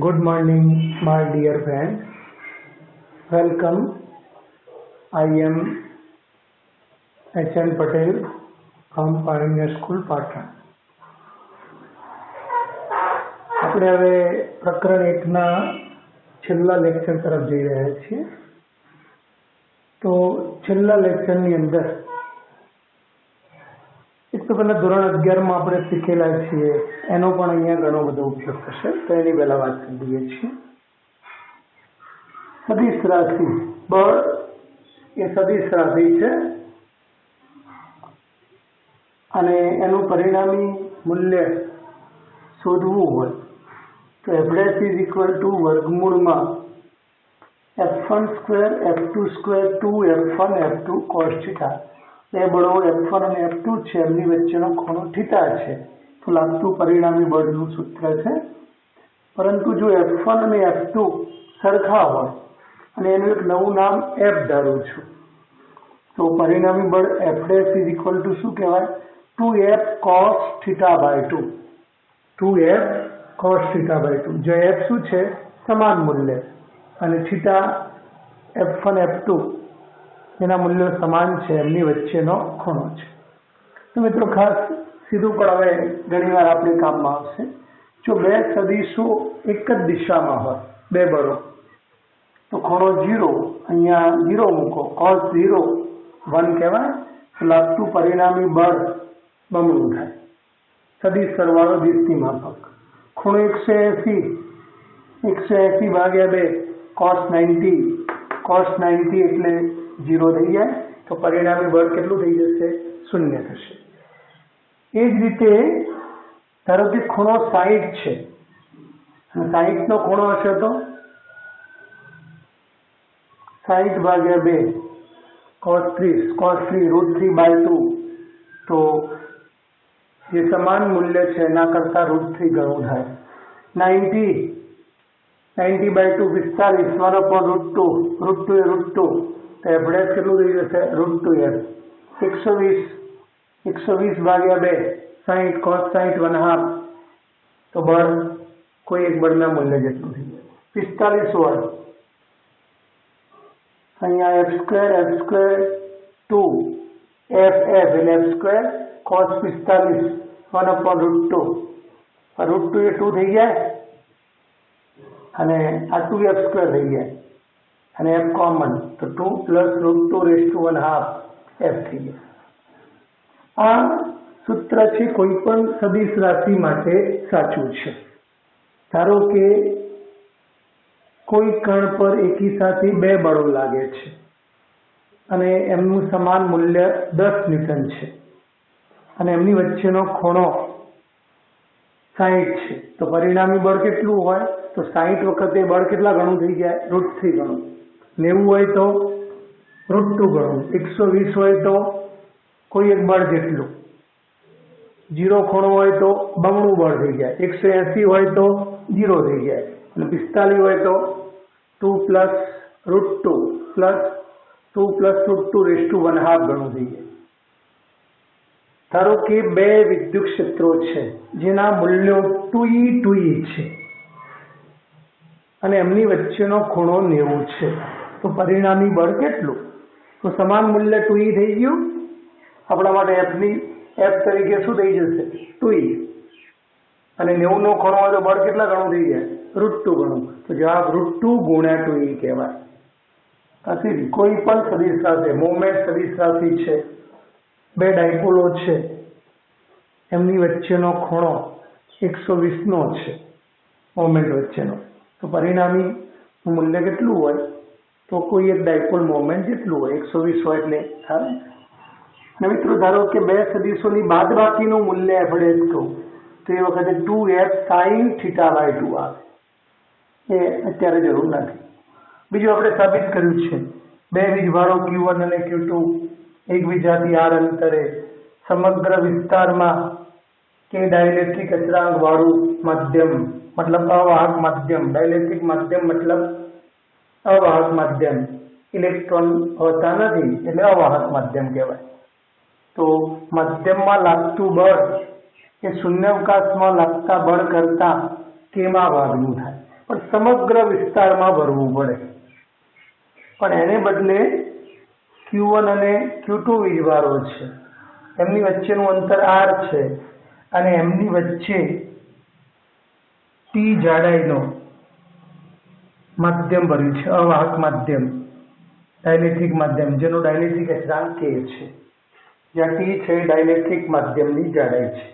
Good morning, my dear friends. Welcome. I am H.N. Patel from Pioneer School, Patan. આપણે હવે પ્રકરણ 1ના છેલ્લા lecture તરફ જઈ રહ્યા છીએ. તો છેલ્લા લેક્ચરની અંદર એક તો પહેલા ધોરણ 11માં આપણે શીખેલા છીએ, એનો પણ અહીંયા ઘણો બધો ઉપયોગ થશે, તો એની પહેલા વાત કરી દઈએ છીએ. સદિશ રાશિ બળ એ સદિશ રાશિ છે અને એનું પરિણામી મૂલ્ય શોધવું હોય તો f' ઇઝ ઇક્વલ ટુ વર્ગમૂળમાં f1 square f2 square 2f1 f2 cos theta. બે બળો f1 અને f2 છે, એમની વચ્ચેનો ખૂણો થીટા છે, તો લાગતું પરિણામી બળનું સૂત્ર છે. પરંતુ જો f1 અને f2 સરખા હોય અને એનું એક નવું નામ f ધારું છું, તો પરિણામી બળ f' ઇઝ ઇક્વલ ટુ શું કહેવાય? 2f cos theta by 2. 2f cos theta by 2. જો f શું છે? સમાન મૂલ્ય, અને થીટા f1 f2 એના મૂલ્યો સમાન છે, એમની વચ્ચેનો ખૂણો છે. તો મિત્રો ખાસ સીધું પણ હવે ઘણી વાર આપણે કામમાં આવશે. જો બે સદિશો એક જ દિશામાં હોય, બે બળો, તો ખૂણો 0, અહીંયા 0 મૂકો, cos 0 1 કહેવાય, તો લાગતું પરિણામી બળ બમણું થાય. સદિશ સરવાળો દિશની માફક. ખૂણો 180 ભાગ્યા 2 cos 90. cos 90 એટલે 0 થઈ જાય, તો પરિણામી બળ કેટલું થઈ જશે? 0 થશે. એ જ રીતે ધારો કે ખૂણો 60 છે, અને 60 નો ખૂણો હશે તો 60 ભાગ્યા 2 cos 3 √3/2, તો જે સમાન મૂલ્ય છે એના કરતા √3 ગણું થાય. 90/2 45 1/√2 √2 તો f' કેટલું થઈ જશે? √2f. 120 ભાગ્યા 2 60 cos 60 1/2, તો બળ કોઈ એક બળના મૂલ્ય જેટલું થઈ જાય. 45 વોલ્ટ. અહીંયા f² 2 f એટલે f² cos 45 1/√2. √2 એ 2 થઈ જાય, અને આ 2f² થઈ જાય, અને f કોમન, તો 2 + √2 f થઈ જાય. આ સૂત્ર છે કોઈ પણ સદિશ રાશિ માટે સાચું છે. ધારો કે કોઈ કણ પર એકી સાથે બે બળો લાગે છે અને એમનું સમાન મૂલ્ય 10 ન્યૂટન છે, અને એમની વચ્ચેનો ખૂણો 60 છે, તો પરિણામી બળ કેટલું હોય? તો 60 વખતે બળ કેટલા ગણું થઈ જાય? √3 ગણું. 90 હોય તો √2 ગણું. 120 હોય તો કોઈ એક બળ જેટલું. 0 ખૂણો હોય તો બમણું બળ થઈ જાય. 180 હોય તો 0 થઈ જાય, અને 45 હોય તો 2 + √2 1/2 ગણું થઈ જાય. ધારો કે બે વિદ્યુત ક્ષેત્રો છે જેના મૂલ્યો 2e છે, અને એમની વચ્ચેનો ખૂણો 90 છે, તો પરિણામી બળ કેટલું? તો સમાન મૂલ્ય 2e થઈ ગયું. આપણા માટે f તરીકે શું થઈ જશે? 2e. અને 90 નો ખૂણો હોય તો બળ કેટલા ગણું થઈ જાય? √2 ગણું. તો જવાબ √2 × 2e કહેવાય. પછી કોઈ પણ સદિશ રાશિ, મોમેન્ટ સદિશ રાશિ છે, બે ડાયપોલો છે, એમની વચ્ચેનો ખૂણો 120 નો છે, મોમેન્ટ વચ્ચેનો, તો પરિણામી મૂલ્ય કેટલું હોય? તો કોઈ એક ડાયપોલ મોમેન્ટ જેટલું હોય, 120 હોય એટલે થાય. અને મિત્રો ધારો કે બે સદિશોની બાદબાકીનું મૂલ્ય f' કહું, તો એ વખતે 2f sin θ/2 આવે. એ અત્યારે જરૂર નથી. બીજું આપણે સાબિત કર્યું છે, બે વીજભારો Q1 અને Q2 એકબીજાથી r અંતરે સમગ્ર વિસ્તારમાં કે ડાઇલેક્ટ્રિક અચળાંક વાળું માધ્યમ, મતલબ અવાહક માધ્યમ, ડાઇલેક્ટ્રિક માધ્યમ મતલબ અવાહક માધ્યમ, ઇલેક્ટ્રોન હોતા નથી એટલે અવાહક માધ્યમ કહેવાય. તો માધ્યમમાં લાગતું બળ એ શૂન્યાવકાશમાં લાગતા બળ કરતા કેમાં ભાગનું થાય. પણ સમગ્ર વિસ્તારમાં ભરવું પડે. પણ એને બદલે Q1 અને Q2 વીજભારો છે, એમની વચ્ચેનું અંતર R છે અને એમની વચ્ચે T જાડાઈનો માધ્યમ ભર્યું છે, અવાહક માધ્યમ, ડાઇલેક્ટ્રિક માધ્યમ, જેનો ડાઇલેક્ટ્રિક અચળાંક K છે. જ્યાં T છે એ ડાઇલેક્ટ્રિક માધ્યમની જાડાઈ છે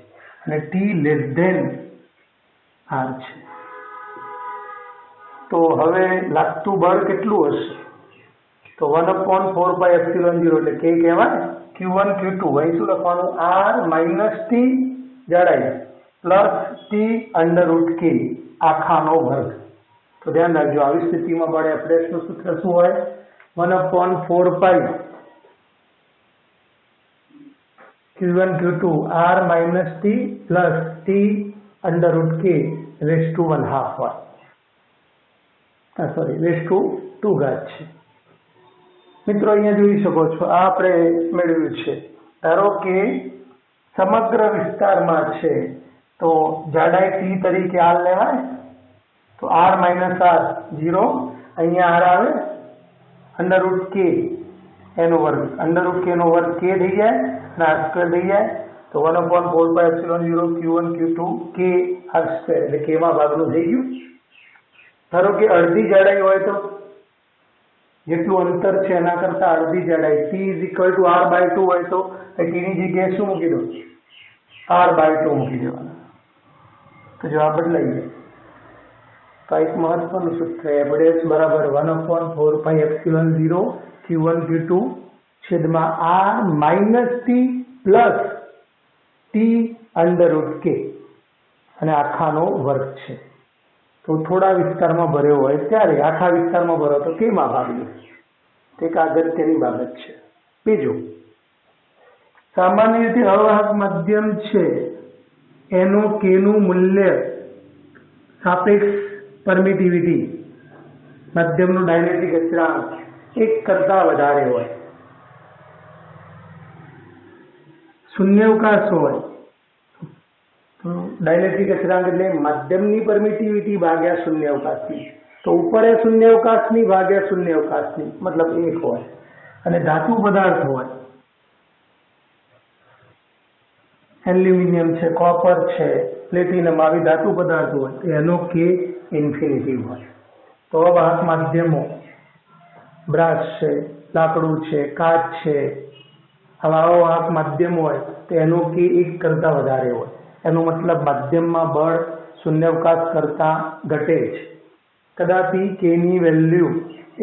અને T લેસ ધેન R છે. તો હવે લાગતું બળ કેટલું હશે? તો 1/4πε0 એટલે K કહેવાય. Q1 Q2 અહીં શું લખવાનું? R માઇનસ T જાડાઈ પ્લસ T √K આખાનો વર્ગ. તો ધ્યાન રાખજો, આવી સ્થિતિમાં બળ એફનું સૂત્ર શું હોય? 1/4π Q1 Q2 R minus T plus T √K ⁻² હોય. ⁻² છે. મિત્રો અહીંયા જોઈ શકો છો, આ આપણે મેળવ્યું છે. ધારો કે સમગ્ર વિસ્તારમાં છે તો જાડાઈ T તરીકે R લેવાય. તો R માઇનસ R 0, અહીંયા R આવે √K એનો વર્ગ, √K નો વર્ગ K થઈ જાય અને R² થઈ જાય. તો 1/4πε0 Q1 Q2 K R² એટલે K માં ભાગનું થઈ ગયું. ધારો કે અડધી જાડાઈ હોય તો જેટલું અંતર છે એના કરતા અડધી જાડાઈ T R/2 હોય તો T ની જગ્યાએ શું મૂકી દો? R/2 મૂકી દેવાનું. તો જવાબ બદલાઈ જાય. તો એક મહત્વનું સૂત્ર F' બરાબર 1/4πε0 Q1 Q2 છેદમાં R minus T plus T √K અને આખાનો વર્ગ છે. તો થોડા વિસ્તારમાં ભર્યો હોય ત્યારે, આખા વિસ્તારમાં ભરો તો કેમાં ભાગવું? તે એક અગત્યની બાબત છે. બીજું, સામાન્ય રીતે અવાહક માધ્યમ છે એનું K નું મૂલ્ય સાપેક્ષ પરમિટિવિટી, માધ્યમનું ડાઇલેક્ટ્રિક અચળાંક 1 કરતા વધારે હોય. શૂન્યાવકાશ હોય તો ડાઇલેક્ટ્રિક અચળાંક એટલે માધ્યમની પરમિટિવિટી ભાગ્યા શૂન્યાવકાશની. તો ઉપર એ શૂન્યાવકાશની ભાગ્યા શૂન્યાવકાશની, મતલબ 1 હોય. અને ધાતુ પદાર્થ હોય, એલ્યુમિનિયમ છે, કોપર છે, પ્લેટિનમ, આવી ધાતુ પદાર્થ હોય તો એનો K ઇન્ફિનિટી હોય. તો અવાહક માધ્યમો બ્રાસ છે, લાકડું છે, કાચ છે, આવા અવાહક માધ્યમ હોય તો એનો K 1 કરતા વધારે હોય. એનો મતલબ માધ્યમમાં બળ શૂન્યાવકાશ કરતા ઘટે છે. કદાપી K ની વેલ્યુ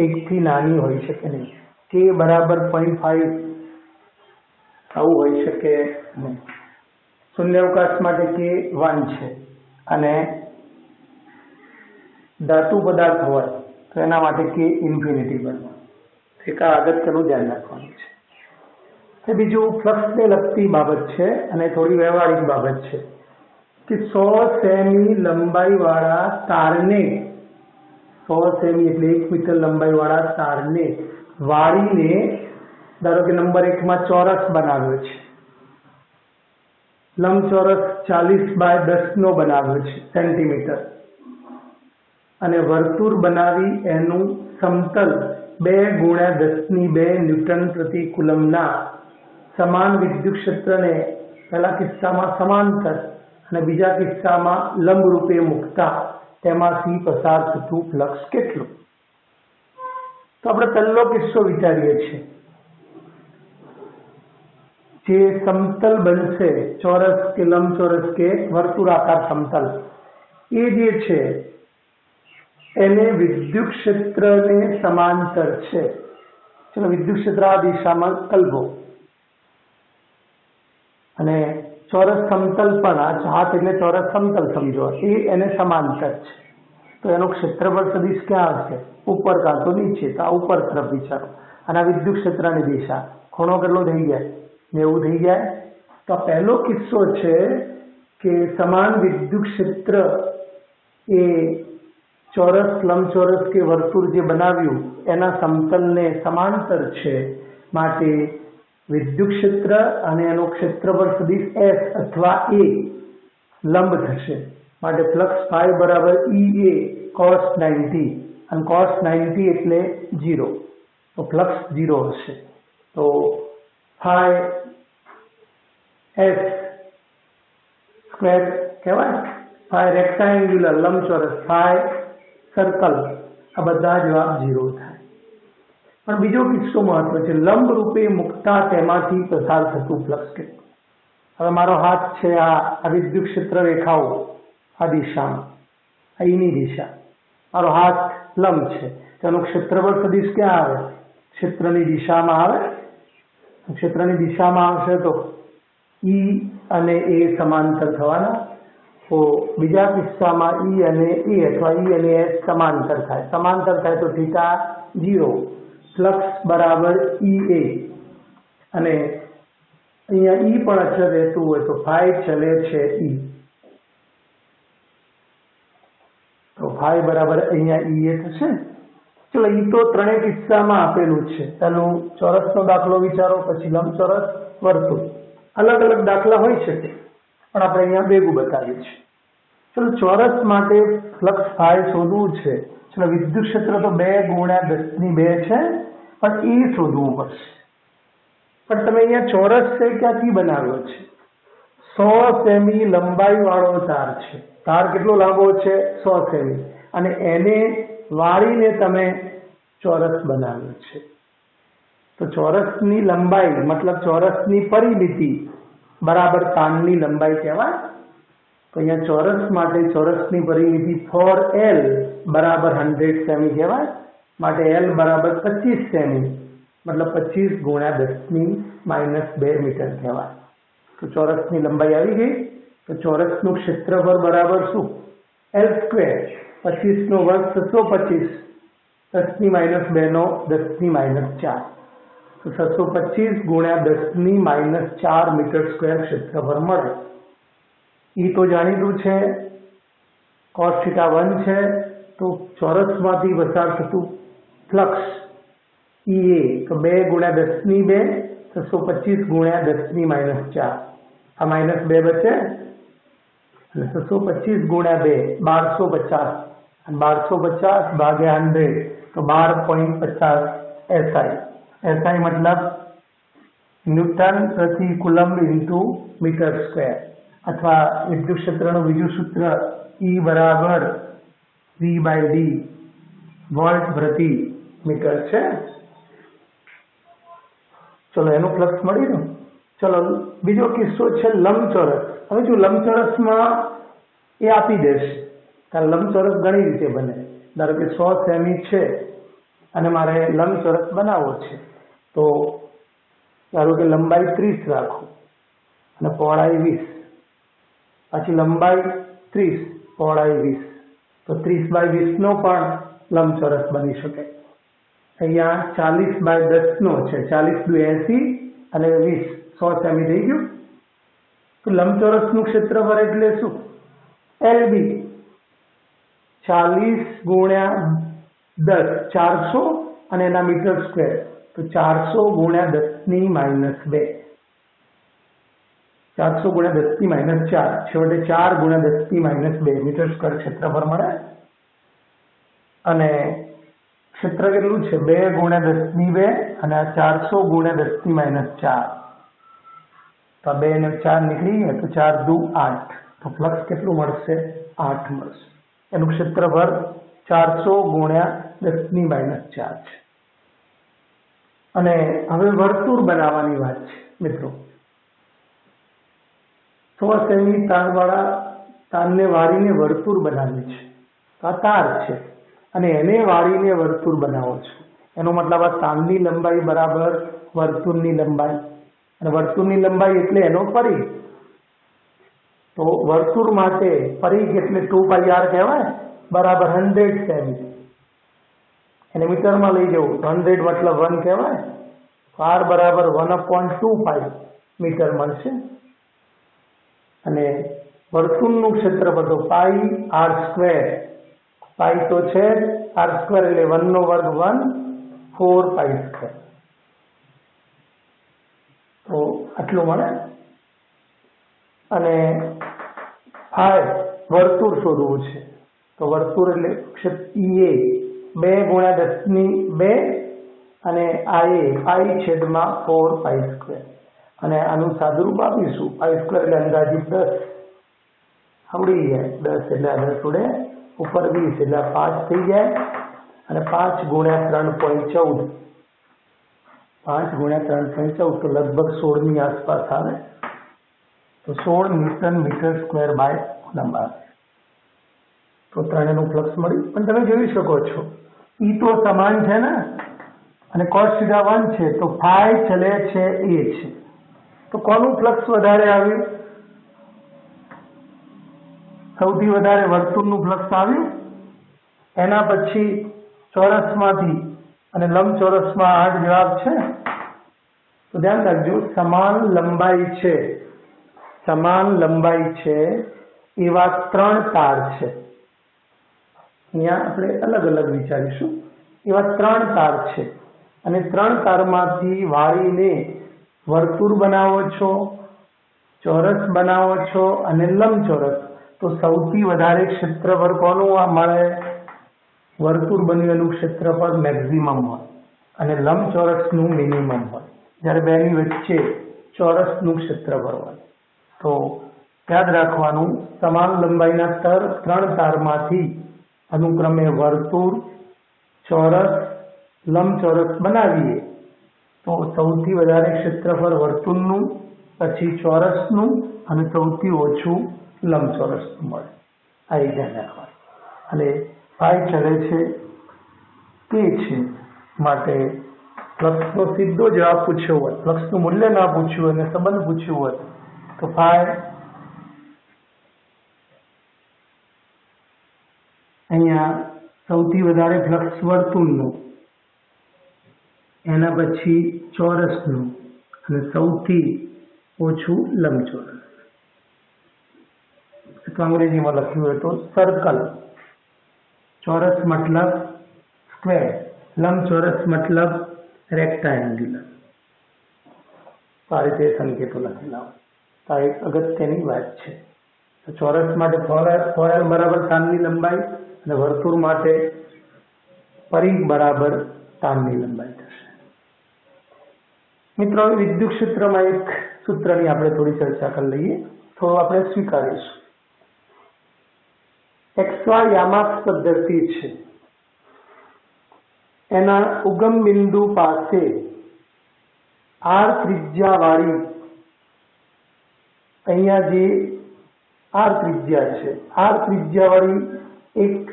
1 થી નાની હોઈ શકે નહીં. K બરાબર 0.5 આવું હોઈ શકે નહીં. શૂન્યાવકાશ માટે K 1 છે અને ધાતુ પદાર્થ હોય તો એના માટે K ઇન્ફિનિટી બનવાનું. એક આ અગત્યનું ધ્યાન રાખવાનું છે. બીજું ફ્લક્સને લગતી બાબત છે અને થોડી વ્યવહારિક બાબત છે કે 100 સેમી લંબાઈ વાળા તારને, 100 સેમી એટલે 1 મીટર લંબાઈ વાળા તારને વાળીને, ધારો કે નંબર 1 માં ચોરસ બનાવ્યો છે, લંબચોરસ 40/10 નો બનાવ્યો છે સેન્ટીમીટર, અને વર્તુળ બનાવી એનું સમતલ 2 × 10⁻² ન્યૂટન પ્રતિ કુલમના સમાન વિદ્યુત ક્ષેત્રને પહેલા કિસ્સામાં સમાંતર અને બીજા કિસ્સામાં લંબ રૂપે મૂકતા તેમાંથી પસાર થતું ફ્લક્સ કેટલું? તો આપણે પહેલો કિસ્સો વિચારીએ છીએ. જે સમતલ બનશે, ચોરસ કે લંબચોરસ કે વર્તુળાકાર સમતલ, એ જે છે એને વિદ્યુત ક્ષેત્રને સમાંતર છે. ચલો વિદ્યુત ક્ષેત્ર આ દિશામાં કલ્પો અને ચોરસ સમતલ પણ, આ હાથ એટલે ચોરસ સમતલ સમજો, એ એને સમાંતર છે. તો એનો ક્ષેત્રફળ સદિશ ક્યાં હશે? ઉપર કાં તો નીચે. તો આ ઉપર તરફ વિચારો અને આ વિદ્યુત ક્ષેત્રની દિશા, ખૂણો કેટલો થઈ જાય? 90 થઈ જાય. તો પહેલો કિસ્સો છે કે સમાન વિદ્યુત ક્ષેત્ર એ ચોરસ, લંબચોરસ કે વર્તુળ જે બનાવ્યું એના સમતલને સમાંતર છે. માટે વિદ્યુત ક્ષેત્ર અને એનો ક્ષેત્રફળ સદિશ S અથવા A લંબ થશે. માટે ફ્લક્સ ફાઈ બરાબર ઈ એ cos 90 અને cos 90 એટલે 0, તો ફ્લક્સ 0 હશે. તો ફાઈ એસ સ્ક્વેર કહેવાય, ફાઈ રેક્ટાંગ્યુલર લંબચોરસ, ફાઈ સર્કલ, આ બધા જવાબ 0 થાય. પણ બીજો કિસ્સો મહત્વ છે, લંબ રૂપે મુકતા તેમાંથી પસાર થતું ફ્લક્સ કેટલું. હવે મારો હાથ છે, આ વિદ્યુત ક્ષેત્ર રેખાઓ આ દિશામાં, અહીંની દિશા, મારો હાથ લંબ છે, તેનું ક્ષેત્રફળ સદિશ ક્યાં આવે? ક્ષેત્રની દિશામાં આવે. ક્ષેત્રની દિશામાં આવશે તો ઈ અને એ સમાંતર થવાના. તો બીજા કિસ્સામાં ઈ અને એ અથવા ઈ અને એ સમાંતર થાય. સમાંતર થાય તો થીટા 0, ફ્લક્સ બરાબર ઈ એ, અને અહીંયા ઈ પણ અચળ રહેતું હોય તો ફાઈ ચલે છે ઈ, તો ફાઈ બરાબર અહીંયા ઈ એ થશે. ચલો, ઈ તો ત્રણેય કિસ્સામાં આપેલું છે. પેલું ચોરસનો દાખલો વિચારો, પછી લંબચોરસ, વર્તુળ. અલગ અલગ દાખલા હોઈ શકે, પણ આપણે અહીંયા ભેગું બતાવ્યું છે. ચલો, ચોરસ માટે ફ્લક્સ ફાઈ શોધવું છે. ચલો, વિદ્યુત ક્ષેત્ર તો 2 × 10⁻²છે, પણ એ શોધવું પડશે. પણ તમે અહીંયા ચોરસ છે ક્યાંથી બનાવ્યો છે? 100 સેમી લંબાઈ વાળો તાર છે. તાર કેટલો લાંબો છે? 100 સેમી, અને એને વાળીને તમે ચોરસ બનાવ્યો છે. તો ચોરસની લંબાઈ મતલબ ચોરસની પરિમિતિ બરાબર તારની લંબાઈ કહેવાય. તો અહીંયા ચોરસ માટે ચોરસની પરિમિતિ 4L બરાબર 100 સેમી કહેવાય. માટે L બરાબર 25 સેમી, મતલબ 25 × 10⁻² મીટર કહેવાય. તો ચોરસની લંબાઈ આવી ગઈ. તો ચોરસનું ક્ષેત્રફળ બરાબર શું? L², 25 નો વર્ગ 625, 10⁻² નો 10⁻4, તો 625 × 10⁻4 મીટર² ક્ષેત્રફળ મળે. ઈ તો જાણીતું છે, cos θ1 છે. તો ચોરસમાંથી પસાર થતું ફ્લક્સ ઈ એ, તો 2 × 10⁻², 625 × 10⁻4, આ -2 બચે, અને 625 × 2 1250, અને 1250 ભાગ્યા 100 તો 12.50 SI. SI મતલબ ન્યૂટન પ્રતિ કુલમ્બ ઇન્ટુ મીટર², અથવા વિદ્યુત ક્ષેત્રનું બીજું સૂત્ર E બરાબર V/d વોલ્ટ પ્રતિ મીટર છે. ચલો, એનું ફ્લક્સ મળી ગયું. ચલો, બીજો કિસ્સો છે લંબચોરસ. હવે જો લંબચોરસમાં એ આપી દેશે, કારણ લંબચોરસ ઘણી રીતે બને. ધારો કે 100 સેમી છે અને મારે લંબચોરસ બનાવવો છે, તો ધારો કે લંબાઈ 30 રાખો અને પહોળાઈ 20, પછી લંબાઈ 30, પહોળાઈ 20, તો 30/20 નો પણ લંબચોરસ બની શકે. અહીંયા 40/10 નો છે, 40 × 80 અને 20, 100 સેમી થઈ ગયું. તો લંબચોરસનું ક્ષેત્રફળ એટલે શું? LB, 40 × 10 400, અને એના મીટર², તો 400 × 10⁻², 400 × 10⁻4, છેવટે 4 × 10⁻² મીટર² ક્ષેત્રફળ મળે. અને ક્ષેત્ર કેટલું છે? 2 × 10⁻², અને આ 400 × 10⁻4, તો 2 ને 4 નીકળી ગયા, તો 4 દુ 8, તો ફ્લક્સ કેટલું મળશે? 8 મળશે. એનું ક્ષેત્રફળ 400 × 10⁻4 છે. અને હવે વર્તુળ બનાવવાની વાત છે મિત્રો. 100 સેમી તારવાળા તારને વાળીને વર્તુળ બનાવી છે. તો આ તાર છે અને એને વાળીને વર્તુળ બનાવો છો. એનો મતલબ આ તારની લંબાઈ બરાબર વર્તુળની લંબાઈ, અને વર્તુળની લંબાઈ એટલે એનો પરિઘ. તો વર્તુળ માટે પરિઘ એટલે 2πr કહેવાય, બરાબર 100 સેમી. એને મીટરમાં લઈ જવું તો 100 મતલબ 1 કહેવાય. r બરાબર 1/2π મીટર મળશે. અને વર્તુળનું ક્ષેત્રફળ તો πr², પાઈ તો છે r² એટલે 1 નો વર્ગ 1, 4π², તો આટલું મળે. અને વર્તુળ શોધવું છે તો વર્તુળ એટલે ક્ષેત્ર એ 2 ગુણ્યા 10⁵ અને આ એ પાઈ છેદમાં 4π², અને આનું સાદુરૂપ આપીશું π² એટલે અંદાજિત 10 આવડી જાય. 10 એટલે 10 ઉડે ઉપર 20 એટલે 5 થઈ જાય, અને 5 ગુણ્યા 3.14, 5 ગુણ્યા 3.14 તો લગભગ 16 ની આસપાસ આવે. તો 16 ન્યૂટન/મીટર² બાય કુલમ્બ આવે. તો ત્રણેયનું ફ્લક્સ મળ્યું. પણ તમે જોઈ શકો છો ઈ તો સમાન છે ને, અને cos θ 1 છે તો ફાઈ ચલે છે એ છે. તો કોનું ફ્લક્સ વધારે આવ્યું? સૌથી વધારે વર્તુળનું ફ્લક્સ આવ્યું. એના પછી ચોરસમાંથી અને લંબચોરસમાં 8 જવાબ છે. તો ધ્યાન રાખજો, સમાન લંબાઈ છે એવા 3 તાર છે. અહીંયા આપણે અલગ અલગ વિચારીશું. એવા 3 તાર છે, અને 3 તારમાંથી વાળીને વર્તુળ બનાવો છો, ચોરસ બનાવો છો અને લંબચોરસ. તો સૌથી વધારે ક્ષેત્રફળ કોનું મળે? વર્તુળ બન્યું ક્ષેત્રફળ મેક્સિમમ હોય અને લંબચોરસનું મિનિમમ હોય, જ્યારે બેની વચ્ચે ચોરસનું ક્ષેત્રફળ હોય. તો યાદ રાખવાનું, સમાન લંબાઈના 3 તારમાંથી અનુક્રમે વર્તુળ, ચોરસ, લંબચોરસ બનાવીએ તો સૌથી વધારે ક્ષેત્રફળ વર્તુળનું, પછી ચોરસનું અને સૌથી ઓછું લંબચોરસનું મળે. આ એક ધ્યાન રાખવાનું. અને પાઈ ચલે છે તે છે માટે ફ્લક્સનો સીધો જવાબ પૂછ્યો હોય, ફ્લક્સનું મૂલ્ય ના પૂછ્યું હોય અને સંબંધ પૂછ્યું હોય તો ફાઈ અહીંયા સૌથી વધારે ફ્લક્સ વર્તુળનું, એના પછી ચોરસનું અને સૌથી ઓછું લંબચોરસ. અંગ્રેજીમાં લખ્યું હોય તો સર્કલ. ચોરસ મતલબ સ્ક્વેર, લંબચોરસ મતલબ રેક્ટાંગ્યુલર. આ રીતે સંકેતો લખેલા હોય. તો આ એક અગત્યની વાત છે. તો ચોરસ માટે 4l બરાબર તારની લંબાઈ, અને વર્તુળ માટે પરિઘ બરાબર તારની લંબાઈ થશે. મિત્રો, વિદ્યુત ક્ષેત્રમાં એક સૂત્રની આપણે થોડી ચર્ચા કરી લઈએ, થોડું આપણે સ્વીકારીશું. XY યામાક્ષ પદ્ધતિ છે. એના ઉગમ બિંદુ પાસે R ત્રિજ્યા વાળી, અહીંયા જે R ત્રિજ્યા છે, R ત્રિજ્યા વાળી એક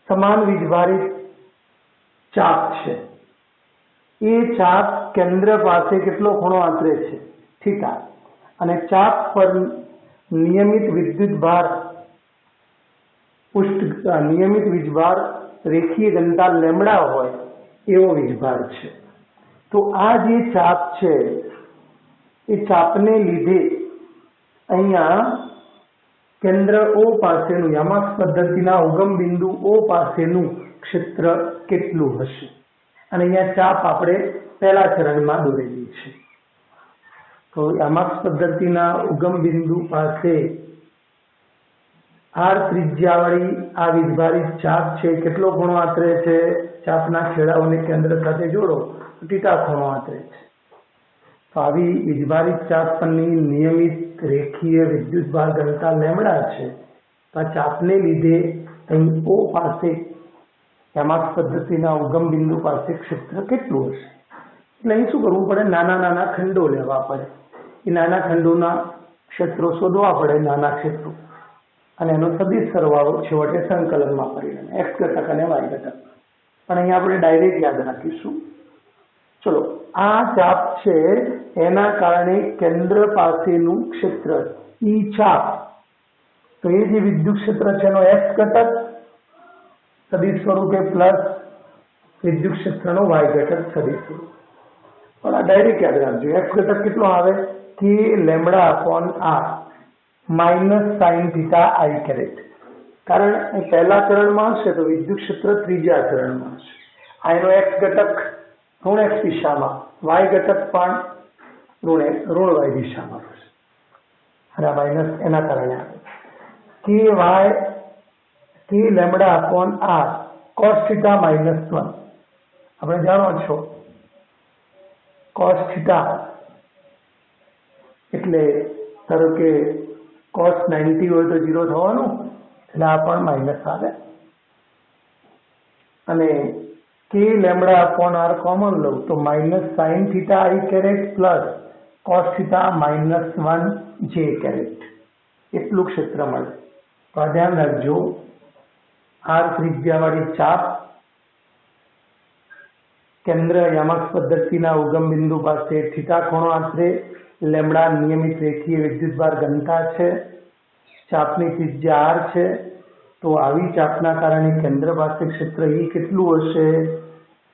સમાન વીજભારિત ચાપ છે. એ ચાપ કેન્દ્ર પાસે કેટલો ખૂણો આંતરે છે? થીટા. અને ચાપ પર નિયમિત વિદ્યુતભાર નિયમિત વીજભાર રેખીય ઘનતા લેમડા હોય એવો વીજભાર છે. તો આ જે ચાપ છે એ ચાપને લીધે અહીંયા કેન્દ્ર O પાસેનું, યામાક્ષ પદ્ધતિના ઉગમ બિંદુ O પાસેનું ક્ષેત્ર કેટલું હશે? અને અહીંયા ચાપ આપણે પહેલા ચરણમાં દોરેલી છે. તો યામાક્ષ પદ્ધતિના ઉગમ બિંદુ પાસે R ત્રિજ્યાવાળી આ વીજભારિત ચાપ છે, કેટલો ખૂણો આંતરે છે? ચાપના છેડાઓને કેન્દ્ર સાથે જોડો તો θ ખૂણો આંતરે છે. તો આવી વીજભારિત ચાપ પરની નિયમિત રેખીય વિદ્યુતભાર ઘનતા લેમડા છે. તો આ ચાપને લીધે અહીં O પાસે, યામાક્ષ પદ્ધતિના ઉગમ બિંદુ પાસે ક્ષેત્ર કેટલું હશે? એટલે અહીં શું કરવું પડે? નાના નાના ખંડો લેવા પડે. એ નાના ખંડોના ક્ષેત્રો શોધવા પડે, નાના ક્ષેત્રો, અને એનો સદિશ સરવાળો છેવટે સંકલનમાં પરિણમે, x ઘટક અને y ઘટક. પણ અહીંયા આપણે ડાયરેક્ટ યાદ રાખીશું. ચલો, આ ચાપ છે એના કારણે કેન્દ્ર પાસેનું ક્ષેત્ર ઈ ચાપ, તો એ જે વિદ્યુત ક્ષેત્ર છે એનો x ઘટક સદિશ સ્વરૂપે પ્લસ વિદ્યુત ક્ષેત્રનો y ઘટક સદિશ સ્વરૂપ. પણ આ ડાયરેક્ટ યાદ રાખજો. x ઘટક કેટલો આવે? કે λ/r minus sine theta I caret. કારણ એ પહેલા ચરણમાં હશે તો વિદ્યુત ક્ષેત્ર ત્રીજા ચરણમાં હશે. આ એનો x ઘટક ઋણ x દિશામાં, y ઘટક પણ ઋણ y દિશામાં હશે, અને આ માઇનસ એના કારણે આવે. કે lambda upon R cos theta -1 આપણે જાણો છો કોસ થીટા એટલે ધારો કે કોસ 90 હોય તો 0 થવાનું, એટલે આ પણ માઇનસ આવે. અને કે લેમડા અપોન આર કોમન લઉં તો minus sine theta I caret plus cos theta -1 J caret એટલું ક્ષેત્ર મળે. તો આ ધ્યાન રાખજો. આર ત્રિજ્યાવાળી ચાપ કેન્દ્ર યામક પદ્ધતિના ઉગમ બિંદુ પાસે થીટા ખૂણો આશરે, લેમડા નિયમિત રેખીય વિદ્યુતભાર ઘનતા છે, ચાપની ત્રિજ્યા આર છે. તો આવી ચાપના કારણે કેન્દ્ર પાસે ક્ષેત્ર ઈ કેટલું હશે?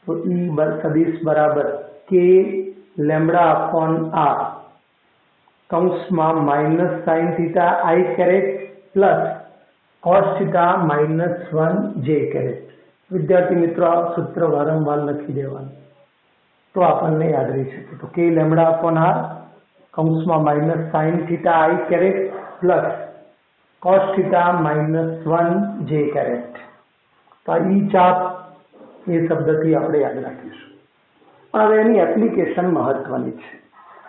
તો ઈ સદિશ બરાબર કે લેમડા અપોન આર કૌંસમાં minus sine theta I caret plus cos theta -1 J caret. વિદ્યાર્થી મિત્રો આ સૂત્ર વારંવાર લખી દેવાનું તો આપણને યાદ રહી શકે. તો કે લેમડા અપોન આર કૌંસમાં minus sine theta I caret plus cos theta -1 J caret. તો આ ઈ ચાપ એ શબ્દથી આપણે યાદ રાખીશું. પણ હવે એની એપ્લિકેશન મહત્વની છે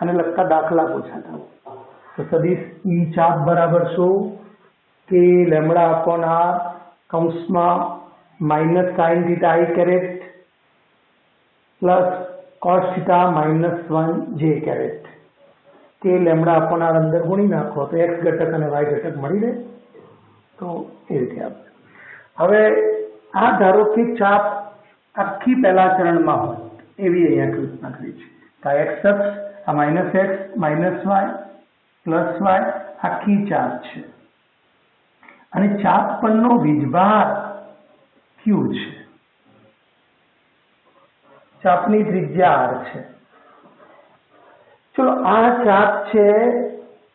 અને લગતા દાખલા પૂછાતા. તો સદિશ ઈ ચાપ બરાબર શું? કે લેમડા અપોન આર કૌંસમાં minus sine theta I caret plus cos theta -1 J caret. કે લેમડા અપોન આર અંદર ગુણી નાખો તો એક્સ ઘટક અને વાય ઘટક મળી રહે. તો એ રીતે આપણે હવે આ ધારો કે ચાપ આખી પહેલા ચરણમાં હોય એવી અહીંયા કલ્પના કરી છે. તો આ એક્સ અક્ષ, આ -x -y +y આખી ચાપ છે અને ચાપ પરનો વીજભાર ક્યુ છે. ચાપની ત્રિજ્યા આર છે. ચલો આ ચાપ છે,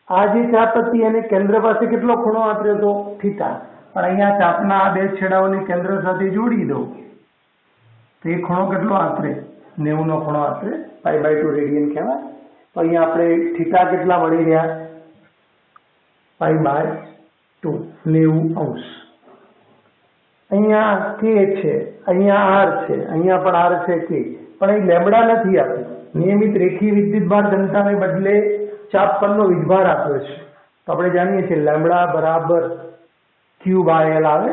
આ જે ચાપ હતી એને કેન્દ્ર પાસે કેટલો ખૂણો આંતર્યો હતો? થીટા. પણ અહીંયા ચાપના આ બે છેડાઓને કેન્દ્ર સાથે જોડી દો તો એ ખૂણો કેટલો આંતરે? 90 નો ખૂણો આંતરે, π/2 રેડિયન કહેવાય. તો અહીંયા આપણે થીટા કેટલા મળી રહ્યા? π/2 90°. અહીંયા કે છે, અહીંયા આર છે, અહીંયા પણ આર છે કે, પણ અહીં લેમડા નથી આપ્યું. નિયમિત રેખીય વિદ્યુતભાર ઘનતાને બદલે ચાપ પરનો વીજભાર આપ્યો છે. તો આપણે જાણીએ છીએ લેમડા બરાબર Q/L આવે.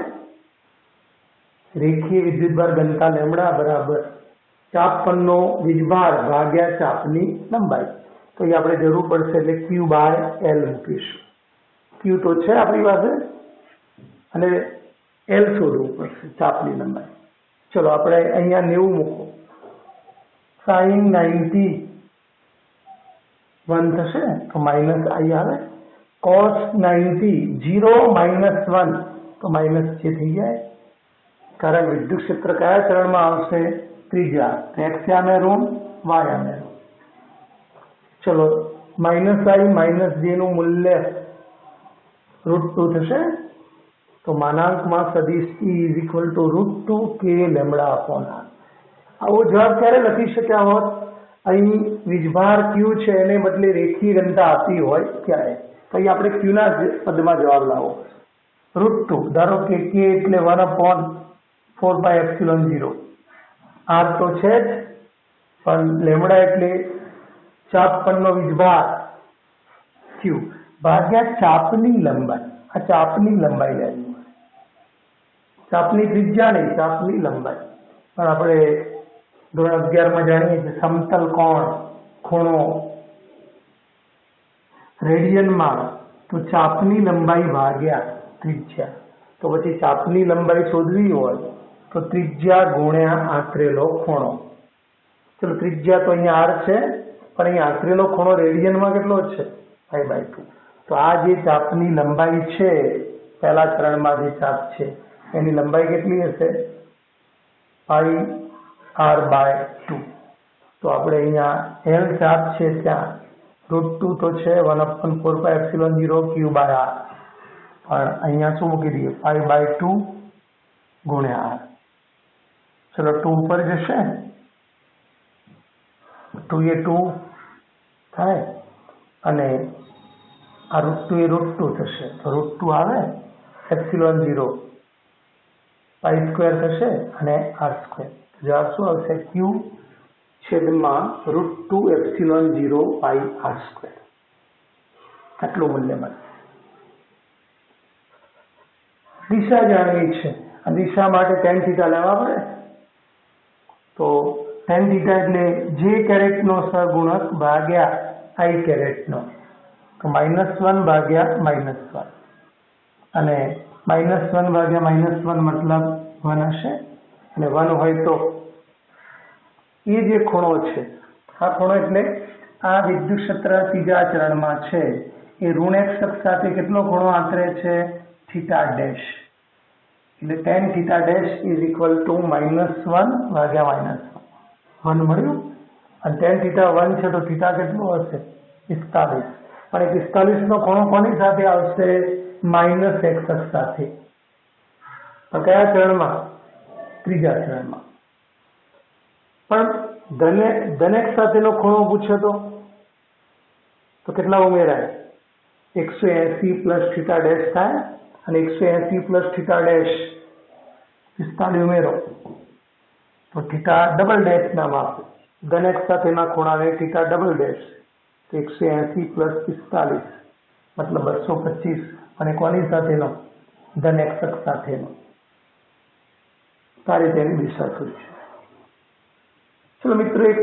રેખીય વિદ્યુતભાર ઘનતા લેમડા બરાબર ચાપ પરનો વીજભાર ભાગ્યા ચાપની લંબાઈ. તો એ આપણે જરૂર પડશે એટલે Q/L મૂકીશું. Q તો છે આપણી પાસે અને L શોધવું પડશે, ચાપની લંબાઈ. ચલો આપણે અહીંયા 90 મૂકો. સાઇન 90 થશે તો માઇનસ આઈ આવે. કોસ 90 0 -1 તો માઇનસ જે થઈ જાય. કારણ વિદ્યુત ક્ષેત્ર કયા ચરણમાં આવશે? ત્રીજા. એક્સ આમે રૂમ, વાય આમે રૂમ. ચલો -i - j નું મૂલ્ય √2 થશે. તો માનાંકમાં સદિશ E √2 કે લેમડા અપોન આર. આવો જવાબ ક્યારે લખી શક્યા હોત? અહીં વીજભાર ક્યુ છે એને બદલે રેખીય ઘનતા આપી હોય ત્યારે. તો અહીં આપણે ક્યુના પદમાં જવાબ લાવો. √2 ધારો કે કે એટલે 1/4πε0. આર તો છે જ, પણ લેમડા એટલે ચાપ પરનો વીજભાર ક્યુ ભાગ્યા ચાપની લંબાઈ. આ ચાપની લંબાઈ લેવી, ચાપની ત્રિજ્યા નહીં, ચાપની લંબાઈ. પણ આપણે ધોરણ 11માં જાણીએ છીએ સમતલ કોણ ખૂણો રેડિયનમાં, તો ચાપની લંબાઈ ભાગ્યા ત્રિજ્યા. તો પછી ચાપની લંબાઈ શોધવી હોય તો ત્રિજ્યા ગુણ્યા આંતરેલો ખૂણો. ચલો ત્રિજ્યા તો અહીંયા આર છે, પણ અહીંયા આંતરેલો ખૂણો રેડિયનમાં કેટલો છે? π/2. તો આ જે ચાપની લંબાઈ છે, પહેલા ચરણમાં જે ચાપ છે એની લંબાઈ કેટલી હશે? πr/2. તો આપણે અહીંયા L ચાપ છે ત્યાં √2 તો છે, 1/4πε0 Q/r. પણ અહીંયા શું મૂકી દઈએ? π/2 ગુણ્યા r. ચલો 2 ઉપર જશે, 2 એ 2 થાય અને આ √2 એ √2 થશે તો √2 આવે એપ્સિલોન 0 પાઈ સ્ક્વેર થશે અને આર સ્ક્વેર. જવાબ શું આવશે? ક્યુ છેદમાં √2 એપ્સિલોન 0 પાઈ આર સ્ક્વેર. આટલું મૂલ્ય મળે. દિશા જાણવી છે. આ દિશા માટે tan થીટા લેવા પડે. તો tan થીટા એટલે જે કેરેટનો સહગુણક ભાગ્યા આઈ કેરેટનો. તો -1 ભાગ્યા -1 અને -1 ભાગ્યા -1 મતલબ 1 હશે અને 1 હોય તો એ જે ખૂણો છે, આ ખૂણો એટલે આ વિદ્યુત ક્ષેત્ર ત્રીજા ચરણમાં છે એ ઋણ x અક્ષ સાથે કેટલો ખૂણો આંતરે છે? Theta dash. એટલે tan theta dash is equal to -1 ભાગ્યા -1 મળ્યું. અને tan થીટા 1 છે તો થીટા કેટલું હશે? 45. પણ એ 45 નો ખૂણો કોની સાથે આવશે? -x અક્ષ સાથે. પણ કયા ચરણમાં? ત્રીજા ચરણમાં. પણ ધન x સાથેનો ખૂણો પૂછે તો કેટલા ઉમેરાય? 180 પ્લસ થીટા ડેશ થાય અને 180 પ્લસ થીટા ડેશ 45 ઉમેરો તો થીટા ડબલ ડેશ નામ આપે. ધન x સાથેના ખૂણાને થીટા ડબલ ડેશ. તો 180 પ્લસ 45 મતલબ 225. અને કોની સાથેનો? ધન x અક્ષ સાથેનો. તારે તેની દિશા શું છે? ચલો મિત્રો, એક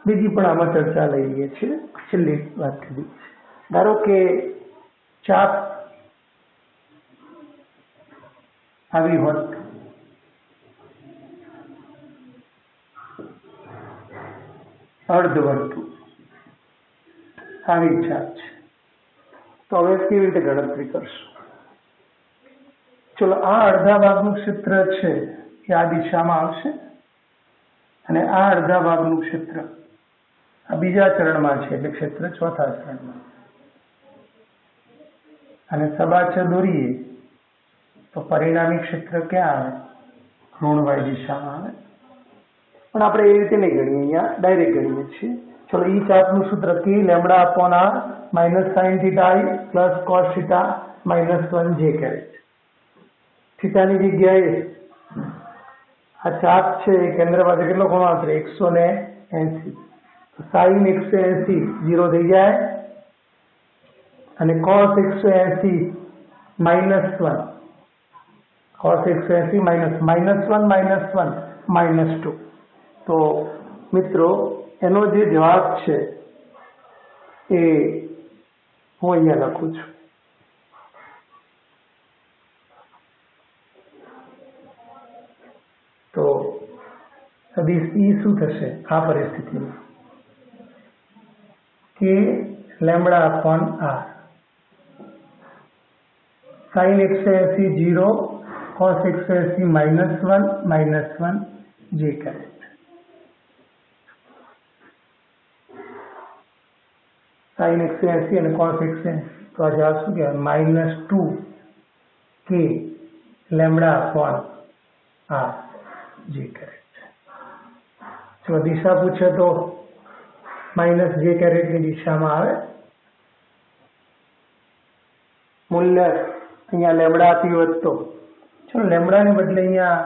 બીજી પણ આમાં ચર્ચા લઈ લઈએ છીએ. છેલ્લી વાત કરી. ધારો કે ચાપ આવી હોત અર્ધવર્તુળ, આવી ચાપ છે, તો હવે કેવી રીતે ગણતરી કરશું? ચલો, આ અડધા ભાગનું ક્ષેત્ર છે એ આ દિશામાં આવશે અને આ અડધા ભાગનું ક્ષેત્ર આ બીજા ચરણમાં છે, એટલે ક્ષેત્ર ચોથા ચરણમાં. અને સબાછ દોરીએ તો પરિણામી ક્ષેત્ર ક્યાં આવે? ઋણ y દિશામાં આવે. પણ આપણે એ રીતે નહીં ગણીએ, અહીંયા ડાયરેક્ટ ગણીએ છીએ. ચલો, ઈ ચાપનું સૂત્ર કે lambda upon r -sin θi plus cos θ -1 j caret. થીટાની જગ્યાએ આ ચાપ છે એ કેન્દ્ર પાસે કેટલો ખૂણો આંતરે? 180. sin 180 0 થઈ જાય અને cos 180 -1. cos 180 -1 -2. તો મિત્રો, એનો જે જવાબ છે એ હું અહીંયા લખું છું. તો ઈ શું થશે આ પરિસ્થિતિમાં? કે lambda upon r sin 180 0 cos 180 -1 j caret. sin 180 અને cos 180 તો આ જવાબ શું કહેવાય? -2 k lambda upon r j caret. જો દિશા પૂછે તો -j કેરેટની દિશામાં આવે. મૂલ્ય અહીંયા લેમડા આપી હોત તો ચલો, લેમડાને બદલે અહીંયા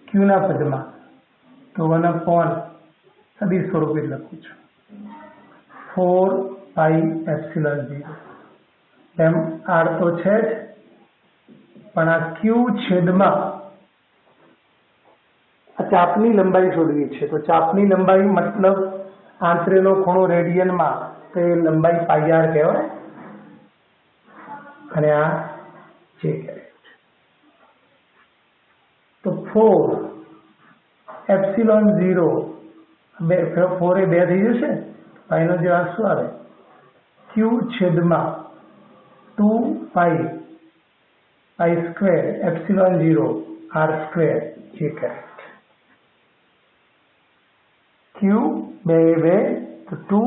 q ના પદમાં તો 1 સદિશ સ્વરૂપે લખું છું. 4 પાઈ એપ્સિલોન 0. r તો છે જ, પણ આ q છેદમાં આ ચાપની લંબાઈ શોધવી છે. તો ચાપની લંબાઈ મતલબ આંતરેલો ખૂણો રેડિયનમાં, તો એ લંબાઈ પાઈ r કહેવાય. અને આ j કેરેટ. તો 4 એપ્સિલોન 0 4 એ 2 થઈ જશે. પાઈનો જવાબ શું આવે? q છેદમાં 2 pi square epsilon 0 r square j caret. q 2 તો 2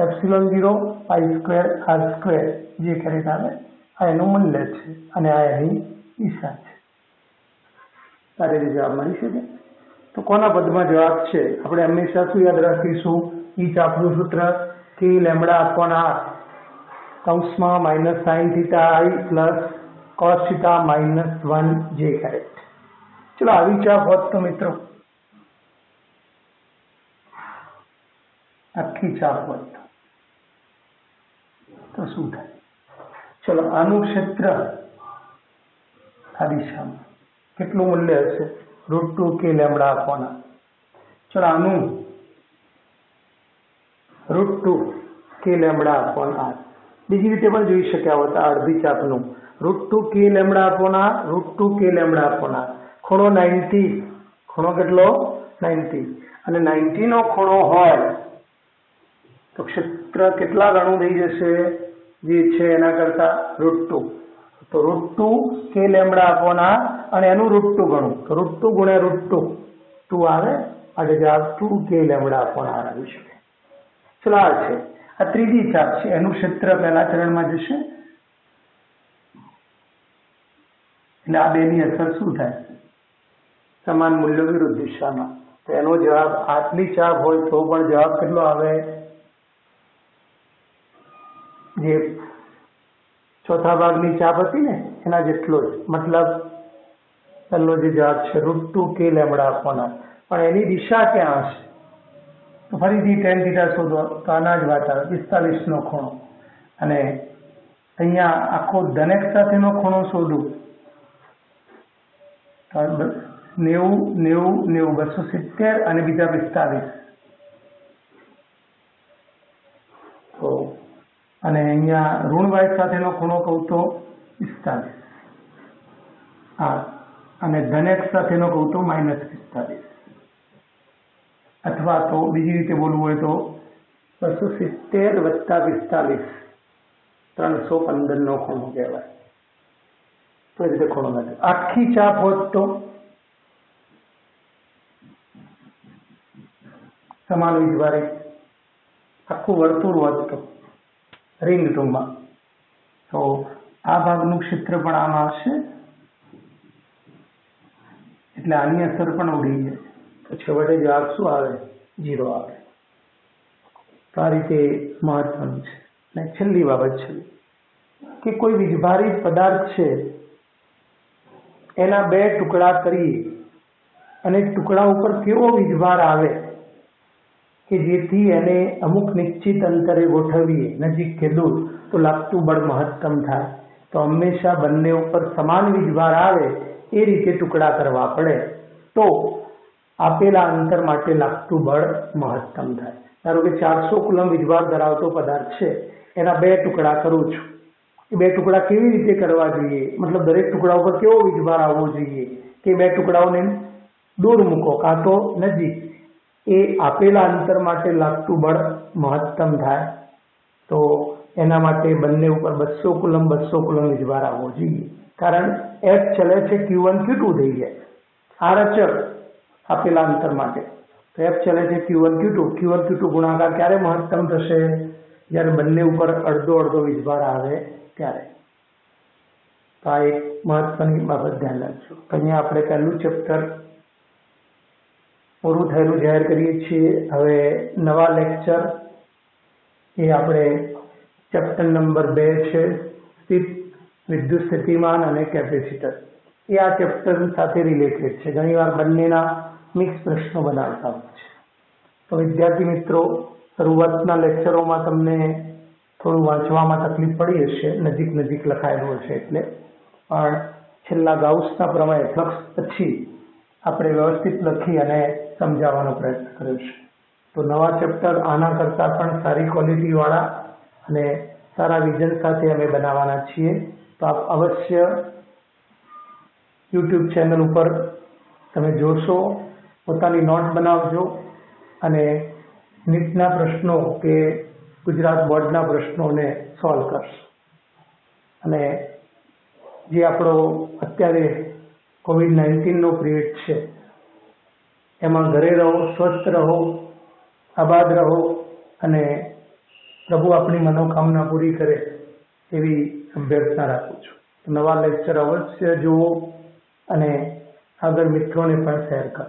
epsilon 0 pi square r square j caret આવે. આ એનું મૂલ્ય છે અને આ એની દિશા છે. સારી રીતે જવાબ મળી શકે. તો કોના પદમાં જવાબ છે? આપણે હંમેશા શું યાદ રાખીશું? ઈ ચાપનું સૂત્ર કે લેમડા અપોન r કૌંસમાં માઇનસ સાઇન થીટા આઈ plus cos theta -1 J caret. ચલો આવી ચાપ હોત તો મિત્રો, આખી ચાપ હોત તો શું થાય? ચલો આનું ક્ષેત્ર આ દિશામાં કેટલું મૂલ્ય હશે? √2 k લેમ્બડા આપવાના. ચલો આનું √2 k લેમ્બડા આપવાના. બીજી રીતે પણ જોઈ શક્યા હોત અડધી ચાપનું. √2 k લેમ્બડા આપવાના, √2 k લેમ્બડા આપવાના. ખૂણો 90, ખૂણો કેટલો? 90. અને 90 નો ખૂણો હોય તો ક્ષેત્ર કેટલા ગણું થઈ જશે? જે છે એના કરતા √2. તો √2 k લેમ્બડા આપવાના અને એનું √2 ગણું તો √2 ગુણ્યા √2 2 આવે. એટલે જવાબ 2 k લેમ્બડા આપવાના આવી શકે. ચલો આ છે, આ ત્રીજી ચાપ છે. એનું ક્ષેત્ર પહેલા ચરણમાં જશે. એટલે આ બેની અસર શું થાય? સમાન મૂલ્યો વિરુદ્ધ દિશામાં. તો એનો જવાબ આટલી ચાપ હોય તો પણ જવાબ કેટલો આવે? જે ચોથા ભાગની ચાપ હતી ને એના જેટલો જ. મતલબ પહેલો જે જવાબ છે √2 k લેમ્બડા આપવાના, પણ એની દિશા ક્યાં હશે? તો ફરીથી tan થીટા શોધો તો આના જ વાત આવે, 45 નો ખૂણો. અને અહીંયા આખો ધન x સાથેનો ખૂણો શોધું તો 90 90 90 270 અને બીજા 45. તો અને અહીંયા ઋણ y સાથેનો ખૂણો કહું તો 45. હા, અને ધન x સાથેનો કહું તો -45. અથવા તો બીજી રીતે બોલવું હોય તો 270 + 45 315 નો ખૂણો કહેવાય. તો એ રીતે ખૂણો નથી. આખી ચાપ હોત તો સમાન વીજભારે આખું વર્તુળ હોત તો રિંગ ટૂંકમાં, તો આ ભાગનું ક્ષેત્ર પણ આમાં હશે. એટલે આની અસર પણ ઉડી જાય. તો છેવટે જવાબ શું આવે? 0 આવે. તો આ રીતે મહત્વનું છે. અને છેલ્લી બાબત છે કે કોઈ વીજભારિત પદાર્થ છે એના બે ટુકડા કરીએ અને ટુકડા ઉપર કેવો વીજભાર આવે કે જેથી એને અમુક નિશ્ચિત અંતરે ગોઠવીએ, નજીક કે દૂર, તો લાગતું બળ મહત્તમ થાય. તો હંમેશા બંને ઉપર સમાન વીજભાર આવે એ રીતે ટુકડા કરવા પડે તો આપેલા અંતર માટે લાગતું બળ મહત્તમ થાય. ધારો કે 400 કુલમ વીજભાર ધરાવતો પદાર્થ છે, એના બે ટુકડા કરું છું. એ બે ટુકડા કેવી રીતે કરવા જોઈએ? મતલબ દરેક ટુકડા ઉપર કેવો વીજભાર આવવો જોઈએ કે બે ટુકડાઓને દૂર મૂકો કાં તો નજીક, એ આપેલા અંતર માટે લાગતું બળ મહત્તમ થાય. તો એના માટે બંને ઉપર 200 કુલમ વીજભાર આવવો જોઈએ. કારણ F ચલે છે Q1 Q2 થઈ જાય. R અચળ આપેલા અંતર માટે. તો F ચલે છે Q1 Q2 ગુણાકાર ક્યારે મહત્તમ થશે? જ્યારે બંને ઉપર અડધો વીજભાર આવે ત્યારે. તો આ એક મહત્વની બાબત ધ્યાન રાખજો. અહીંયા આપણે પહેલું ચેપ્ટર પૂરું થયેલું જાહેર કરીએ છીએ. હવે નવા લેક્ચર એ આપણે ચેપ્ટર નંબર 2 છે, સ્થિત વિદ્યુત સ્થિતિમાન અને કેપેસિટર. એ આ ચેપ્ટર સાથે રિલેટેડ છે. ઘણીવાર બંનેના મિક્સ પ્રશ્નો બનાવતા હોય છે. તો વિદ્યાર્થી મિત્રો, શરૂઆતના લેક્ચરોમાં તમને થોડું વાંચવામાં તકલીફ પડી હશે, નજીક લખાયેલું હશે એટલે. પણ છેલ્લા ગાઉસના પ્રમાણે ફ્લક્સ પછી આપણે વ્યવસ્થિત લખી અને સમજાવવાનો પ્રયત્ન કર્યો છે. તો નવા ચેપ્ટર આના કરતાં પણ સારી ક્વોલિટીવાળા અને સારા વિઝન સાથે અમે બનાવવાના છીએ. તો આપ અવશ્ય યુટ્યુબ ચેનલ ઉપર તમે જોશો, પોતાની નોટ બનાવજો અને નીટના પ્રશ્નો કે ગુજરાત બોર્ડના પ્રશ્નોને સોલ્વ કરશો. અને જે આપણો અત્યારે COVID-19નો પિરિયડ છે એમાં ઘરે રહો, સ્વસ્થ રહો, આબાદ રહો અને પ્રભુ આપણી મનોકામના પૂરી કરે એવી અભ્યર્થના રાખું છું. નવા લેક્ચર અવશ્ય જુઓ અને આગળ મિત્રોને પણ શેર કરો.